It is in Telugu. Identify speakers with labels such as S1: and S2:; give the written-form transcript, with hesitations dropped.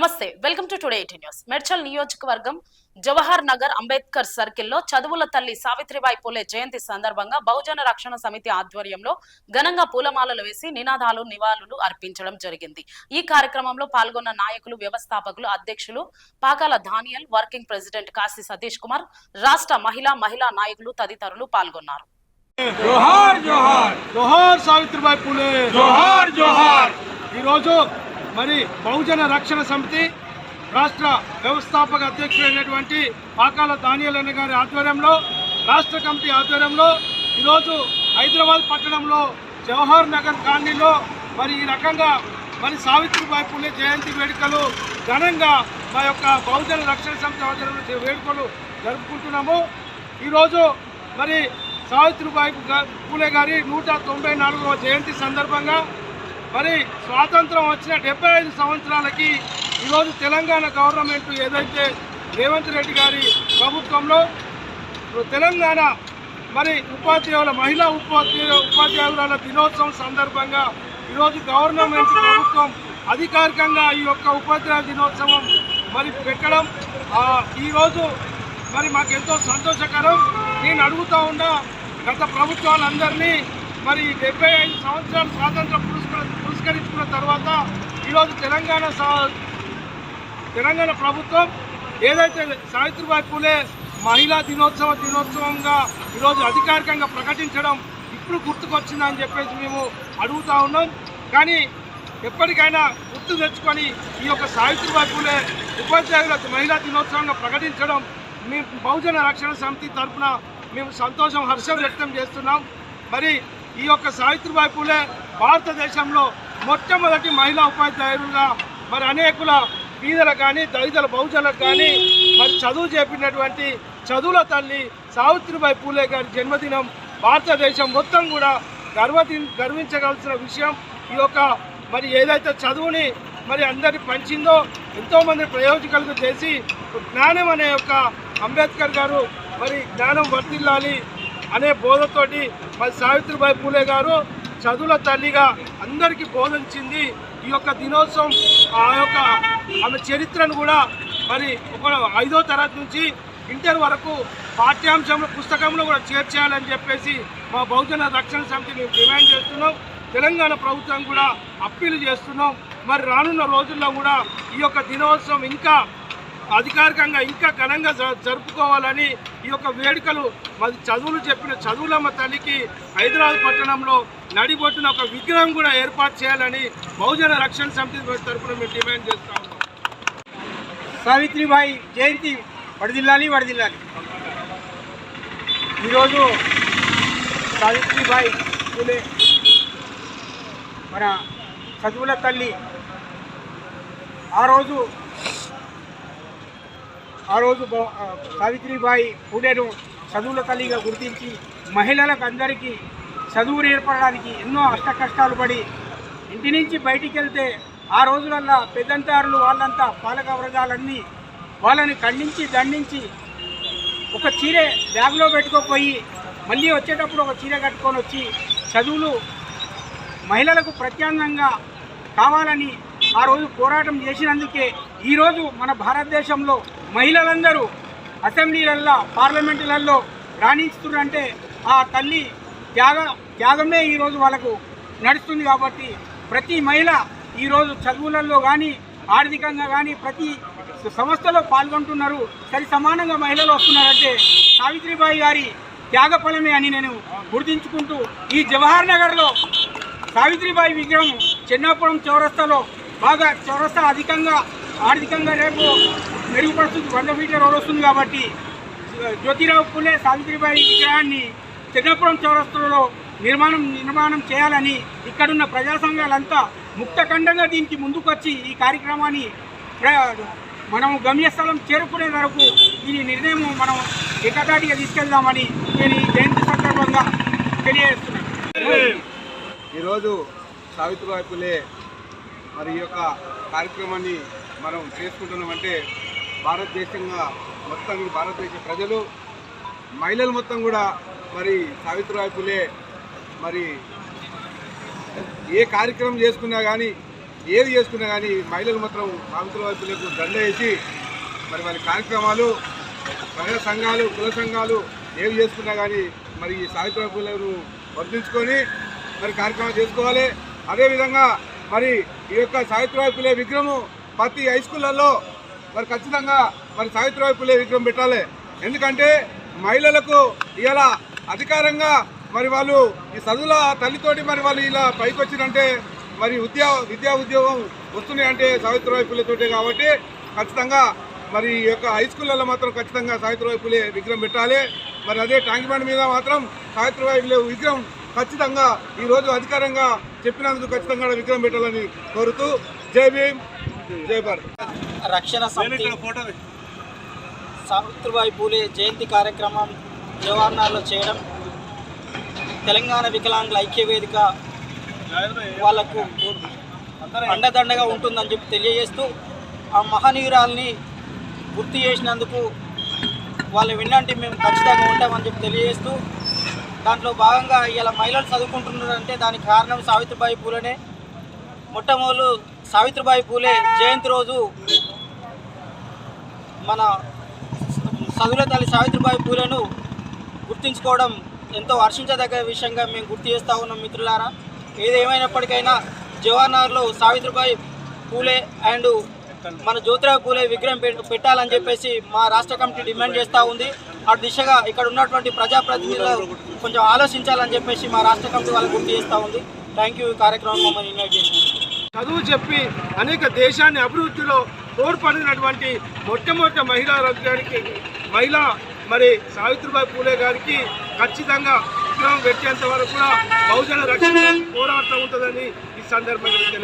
S1: నమస్తే, welcome to today 18 news. Medchal నియోజకవర్గం జవహర్ నగర్ అంబేద్కర్ సర్కిల్లో చదువుల తల్లి సావిత్రిబాయి పూలే జయంతి సందర్భంగా బహుజన రక్షణ సమితి ఆధ్వర్యంలో ఘనంగా పూలమాలలు వేసి నివాళులు అర్పించడం జరిగింది. ఈ కార్యక్రమంలో పాల్గొన్న నాయకులు, వ్యవస్థాపకులు, అధ్యక్షులు పాకాల ధానియల్, వర్కింగ్ ప్రెసిడెంట్ కాశీ సతీష్ కుమార్, రాష్ట్ర మహిళా నాయకులు తదితరులు పాల్గొన్నారు.
S2: జోహార్ జోహార్ జోహార్ సావిత్రిబాయి పూలే జోహార్ జోహార్. ఈరోజు మరి బహుజన రక్షణ సమితి రాష్ట్ర వ్యవస్థాపక అధ్యక్షుడైనటువంటి పాకాల ధానియల్ అన్న గారి ఆధ్వర్యంలో, రాష్ట్ర కమిటీ ఆధ్వర్యంలో ఈరోజు హైదరాబాద్ పట్టణంలో జవహర్ నగర్ కాలనీలో మరి ఈ రకంగా మరి సావిత్రిబాయి పూలే జయంతి వేడుకలు ఘనంగా మా యొక్క బహుజన రక్షణ సమితి ఆధ్వర్యంలో వేడుకలు జరుపుకుంటున్నాము. ఈరోజు మరి సావిత్రిబాయి పూలే గారి 194వ జయంతి సందర్భంగా మరి స్వాతంత్రం వచ్చిన 75 సంవత్సరాలకి ఈరోజు తెలంగాణ గవర్నమెంట్ ఏదైతే రేవంత్ రెడ్డి గారి ప్రభుత్వంలో తెలంగాణ మరి మహిళా ఉపాధ్యాయుల దినోత్సవం సందర్భంగా ఈరోజు గవర్నమెంట్ ప్రభుత్వం అధికారికంగా ఈ యొక్క ఉపాధ్యాయ దినోత్సవం మరి పెట్టడం ఈరోజు మరి మాకెంతో సంతోషకరం. నేను అడుగుతూ ఉన్నా గత ప్రభుత్వాలందరినీ మరి 75 సంవత్సరాలు స్వాతంత్రం పురస్కరించుకున్న తర్వాత ఈరోజు తెలంగాణ ప్రభుత్వం ఏదైతే సావిత్రిబాయి పూలే మహిళా దినోత్సవంగా ఈరోజు అధికారికంగా ప్రకటించడం ఇప్పుడు గుర్తుకొచ్చిందని చెప్పేసి మేము అడుగుతూ ఉన్నాం. కానీ ఎప్పటికైనా గుర్తు తెచ్చుకొని ఈ యొక్క సావిత్రిబాయి పూలే ఉపాధ్యాయుల మహిళా దినోత్సవంగా ప్రకటించడం మేము బహుజన రక్షణ సమితి తరఫున మేము సంతోషం, హర్షం వ్యక్తం చేస్తున్నాం. మరి ఈ యొక్క సావిత్రిబాయి పూలే భారతదేశంలో మొట్టమొదటి మహిళా ఉపాధ్యాయులుగా మరి అనేకుల పేదలకు కానీ దళితుల బహుజనులకు కానీ మరి చదువు చెప్పినటువంటి చదువుల తల్లి సావిత్రిబాయి పూలే గారి జన్మదినం భారతదేశం మొత్తం కూడా గర్వించగలసిన విషయం. ఈ యొక్క మరి ఏదైతే చదువుని మరి అందరి పంచిందో, ఎంతోమంది ప్రయోజకులకు చేసి జ్ఞానం అనే యొక్క అంబేద్కర్ గారు మరి జ్ఞానం వర్ధిల్లాలి అనే బోధతోటి మరి సావిత్రిబాయి పూలే గారు చదువుల తల్లిగా అందరికీ బోధించింది. ఈ యొక్క దినోత్సవం ఆమె చరిత్రను కూడా మరి 5వ తరగతి నుంచి ఇంటర్ వరకు పాఠ్యాంశంలో పుస్తకంలో కూడా చేర్చేయాలని చెప్పేసి మా బహుజన రక్షణ సమితి మేము డిమాండ్ చేస్తున్నాం. తెలంగాణ ప్రభుత్వం కూడా అప్పీలు చేస్తున్నాం. మరి రానున్న రోజుల్లో కూడా ఈ యొక్క దినోత్సవం ఇంకా అధికారికంగా ఇంకా ఘనంగా జరుపుకోవాలని ఈ యొక్క వేడుకలు మరి చదువులు చెప్పిన చదువులమ్మ తల్లికి హైదరాబాద్ పట్టణంలో నడిబొట్టున ఒక విగ్రహం కూడా ఏర్పాటు చేయాలని బహుజన రక్షణ సమితి తరఫున మేము డిమాండ్ చేస్తా ఉన్నాం.
S3: సావిత్రిబాయి జయంతి వడిదిల్లాలి. ఈరోజు సావిత్రిబాయి పూలే మన చదువుల తల్లి ఆ రోజు సావిత్రిబాయి పూలేను చదువుల తల్లిగా గుర్తించి మహిళలకు అందరికీ చదువు నేర్పడానికి ఎన్నో కష్టాలు పడి ఇంటి నుంచి బయటికి వెళ్తే ఆ రోజులల్లో పెద్దంతారులు వాళ్ళంతా పాలక వర్గాలన్నీ వాళ్ళని ఖండించి దండించి ఒక చీర బ్యాగ్లో పెట్టుకోపోయి మళ్ళీ వచ్చేటప్పుడు ఒక చీర కట్టుకొని వచ్చి చదువులు మహిళలకు ప్రత్యామ్నాయంగా కావాలని ఆ రోజు పోరాటం చేసినందుకే ఈరోజు మన భారతదేశంలో మహిళలందరూ అసెంబ్లీలల్లో, పార్లమెంటులలో రాణిస్తున్నారంటే ఆ తల్లి త్యాగమే ఈరోజు వాళ్ళకు నడుస్తుంది. కాబట్టి ప్రతి మహిళ ఈరోజు చదువులలో కానీ ఆర్థికంగా కానీ ప్రతి సంస్థలో పాల్గొంటున్నారు. సరి సమానంగా మహిళలు వస్తున్నారంటే సావిత్రిబాయి గారి త్యాగఫలమే అని నేను గుర్తించుకుంటూ ఈ జవహర్ నగర్లో సావిత్రిబాయి విగ్రహం చెన్నాపురం చౌరస్తాలో చౌరస్తా ఆర్థికంగా రేపు మెరుగుపడుతుంది. 100 మీటర్ రోడ్ వస్తుంది. కాబట్టి జ్యోతిరావు పూలే సావిత్రిబాయి విగ్రహాన్ని చెన్నాపురం చౌరస్తాలో నిర్మాణం చేయాలని ఇక్కడున్న ప్రజా సంఘాలంతా ముక్తఖండంగా దీనికి ముందుకొచ్చి ఈ కార్యక్రమాన్ని మనము గమ్యస్థలం చేరుకునే వరకు ఈ నిర్ణయం మనం ఏకతాటిగా తీసుకెళ్దామని నేను ఈ జయంతి సందర్భంగా తెలియజేస్తున్నాను.
S2: ఈరోజు సావిత్రిబాయి పూలే మరి ఈ యొక్క కార్యక్రమాన్ని మనం చేసుకుంటున్నామంటే భారతదేశంగా మొత్తం భారతదేశ ప్రజలు మహిళలు మొత్తం కూడా మరి సావిత్రిబాయి పూలే మరి ఏ కార్యక్రమం చేసుకున్నా కానీ ఏది చేసుకున్నా కానీ మహిళలు మాత్రం సావిత్రిబాయి పూలేకు దండ వేసి మరి వారి కార్యక్రమాలు ప్రజా సంఘాలు కుల సంఘాలు ఏవి చేసుకున్నా కానీ మరి ఈ సావిత్రిబాయి పూలేను వర్తించుకొని మరి కార్యక్రమాలు చేసుకోవాలి. అదేవిధంగా మరి ఈ యొక్క సావిత్రిబాయి పూలే విగ్రహము ప్రతి హై స్కూళ్ళల్లో మరి ఖచ్చితంగా మరి సావిత్రిబాయి పూలే విగ్రహం పెట్టాలి. ఎందుకంటే మహిళలకు ఇలా అధికారంగా మరి వాళ్ళు ఈ చదువుల తల్లితోటి మరి వాళ్ళు ఇలా పైకి వచ్చినంటే మరి విద్యా ఉద్యోగం వస్తున్నాయి అంటే సావిత్రిబాయి పూలేతోటే. కాబట్టి ఖచ్చితంగా మరి ఈ యొక్క హై స్కూళ్ళల్లో మాత్రం ఖచ్చితంగా సావిత్రిబాయి పూలే విగ్రహం పెట్టాలి. మరి అదే ట్యాంక్ బండ్ మీద మాత్రం సావిత్రిబాయి పూలే విగ్రహం ఖచ్చితంగా ఈరోజు అధికారంగా చెప్పినందుకు ఖచ్చితంగా విగ్రహం పెట్టాలని కోరుతూ జై భీమ్ జై భారత్.
S4: రక్షణ సమితి సావిత్రిబాయి పూలే జయంతి కార్యక్రమం జవహర్నగర్లో చేయడం తెలంగాణ వికలాంగుల ఐక్యవేదిక వాళ్లకు అండదండగా ఉంటుందని చెప్పి తెలియజేస్తూ ఆ మహనీయురాల్ని గుర్తు చేసినందుకు వాళ్ళు విన్నంటే మేము ఖచ్చితంగా ఉంటామని చెప్పి తెలియజేస్తూ దాంట్లో భాగంగా ఇలా మహిళలు చదువుకుంటున్నారంటే దానికి కారణం సావిత్రిబాయి పూలేనే. మొట్టమొదలు సావిత్రిబాయి పూలే జయంతి రోజు మన చదువుల తల్లి సావిత్రిబాయి పూలేను గుర్తించుకోవడం ఎంతో హర్షించదగ్గ విషయంగా మేము గుర్తు చేస్తూ ఉన్నాం మిత్రులారా. ఏదేమైనప్పటికైనా జవహర్నగర్లో సావిత్రిబాయి పూలే అండ్ మన జ్యోతిరావు పూలే విగ్రహం పెట్టాలని చెప్పేసి మా రాష్ట్ర కమిటీ డిమాండ్ చేస్తూ ఉంది. ఆ దిశగా ఇక్కడ ఉన్నటువంటి ప్రజాప్రతినిధులు కొంచెం ఆలోచించాలని చెప్పేసి మా రాష్ట్ర కమిటీ వాళ్ళకి గుర్తు చేస్తూ ఉంది. Thank you. ఈ కార్యక్రమం మమ్మల్ని ఇన్వైట్ చేసింది.
S2: చదువు చెప్పి అనేక దేశాన్ని అభివృద్ధిలో తోడ్పడినటువంటి మొట్టమొదటి మహిళ మరి సావిత్రిబాయి పూలే గారికి ఖచ్చితంగా విగ్రహం పెట్టేంత వరకు కూడా బహుజన రక్షణ పోరాటం ఉంటుందని ఈ సందర్భంగా